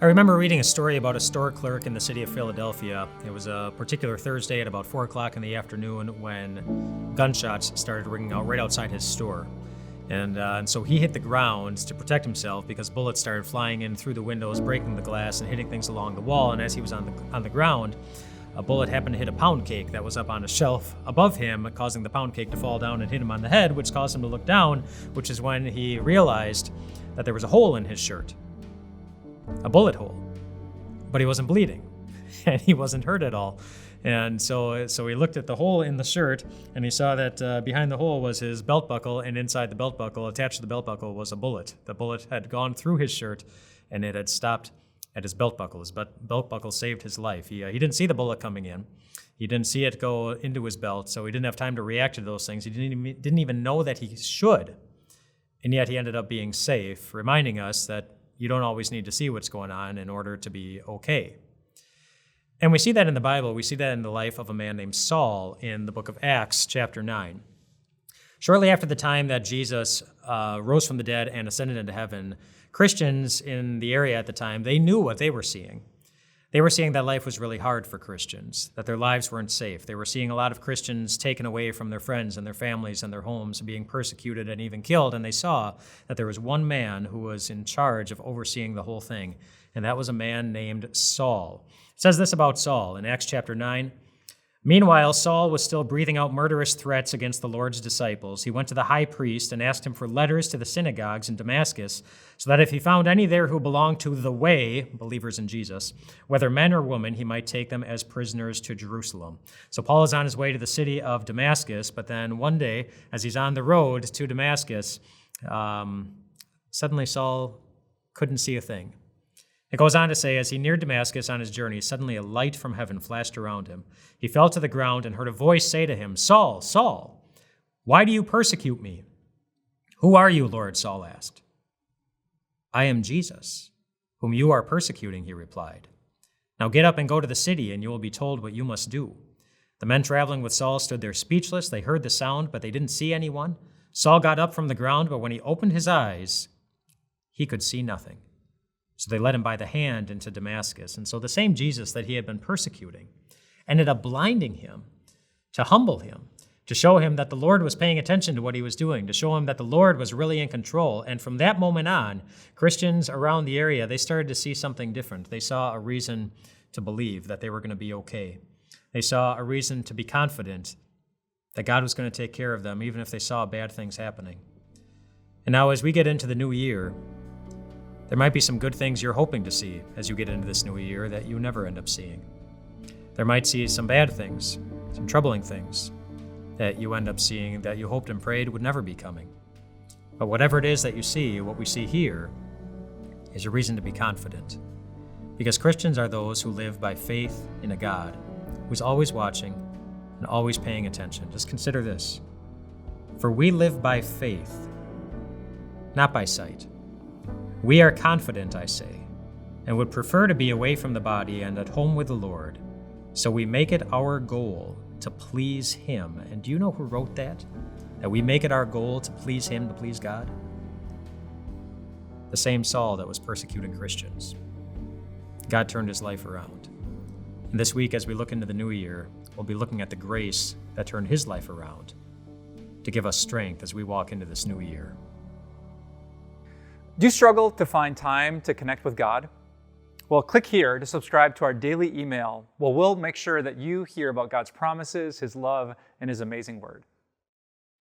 I remember reading a story about a store clerk in the city of Philadelphia. It was a particular Thursday at about 4 o'clock in the afternoon when gunshots started ringing out right outside his store. And so he hit the ground to protect himself because bullets started flying in through the windows, breaking the glass and hitting things along the wall. And as he was on the ground, a bullet happened to hit a pound cake that was up on a shelf above him, causing the pound cake to fall down and hit him on the head, which caused him to look down, which is when he realized that there was a hole in his shirt. A bullet hole, but he wasn't bleeding and he wasn't hurt at all. And so he looked at the hole in the shirt and he saw that behind the hole was his belt buckle, and inside the belt buckle, attached to the belt buckle, was a bullet. The bullet had gone through his shirt and it had stopped at his belt buckle. His belt buckle saved his life. He didn't see the bullet coming in. He didn't see it go into his belt, so he didn't have time to react to those things. He didn't even know that he should. And yet he ended up being safe, reminding us that you don't always need to see what's going on in order to be okay. And we see that in the Bible. We see that in the life of a man named Saul in the book of Acts, chapter 9. Shortly after the time that Jesus rose from the dead and ascended into heaven, Christians in the area at the time, they knew what they were seeing. They were seeing that life was really hard for Christians, that their lives weren't safe. They were seeing a lot of Christians taken away from their friends and their families and their homes, being persecuted and even killed. And they saw that there was one man who was in charge of overseeing the whole thing, and that was a man named Saul. It says this about Saul in Acts chapter 9. Meanwhile, Saul was still breathing out murderous threats against the Lord's disciples. He went to the high priest and asked him for letters to the synagogues in Damascus, so that if he found any there who belonged to the way, believers in Jesus, whether men or women, he might take them as prisoners to Jerusalem. So Paul is on his way to the city of Damascus, but then one day, as he's on the road to Damascus, suddenly Saul couldn't see a thing. It goes on to say, as he neared Damascus on his journey, suddenly a light from heaven flashed around him. He fell to the ground and heard a voice say to him, "Saul, Saul, why do you persecute me?" "Who are you, Lord?" Saul asked. "I am Jesus, whom you are persecuting," he replied. "Now get up and go to the city, and you will be told what you must do." The men traveling with Saul stood there speechless. They heard the sound, but they didn't see anyone. Saul got up from the ground, but when he opened his eyes, he could see nothing. So they led him by the hand into Damascus. And so the same Jesus that he had been persecuting ended up blinding him to humble him, to show him that the Lord was paying attention to what he was doing, to show him that the Lord was really in control. And from that moment on, Christians around the area, they started to see something different. They saw a reason to believe that they were going to be okay. They saw a reason to be confident that God was going to take care of them, even if they saw bad things happening. And now as we get into the new year, there might be some good things you're hoping to see as you get into this new year that you never end up seeing. There might see some bad things, some troubling things that you end up seeing that you hoped and prayed would never be coming. But whatever it is that you see, what we see here is a reason to be confident. Because Christians are those who live by faith in a God who's always watching and always paying attention. Just consider this. For we live by faith, not by sight. We are confident, I say, and would prefer to be away from the body and at home with the Lord. So we make it our goal to please Him. And do you know who wrote that? That we make it our goal to please Him, to please God? The same Saul that was persecuting Christians. God turned his life around. And this week, as we look into the new year, we'll be looking at the grace that turned his life around to give us strength as we walk into this new year. Do you struggle to find time to connect with God? Well, click here to subscribe to our daily email. We'll make sure that you hear about God's promises, His love, and His amazing word.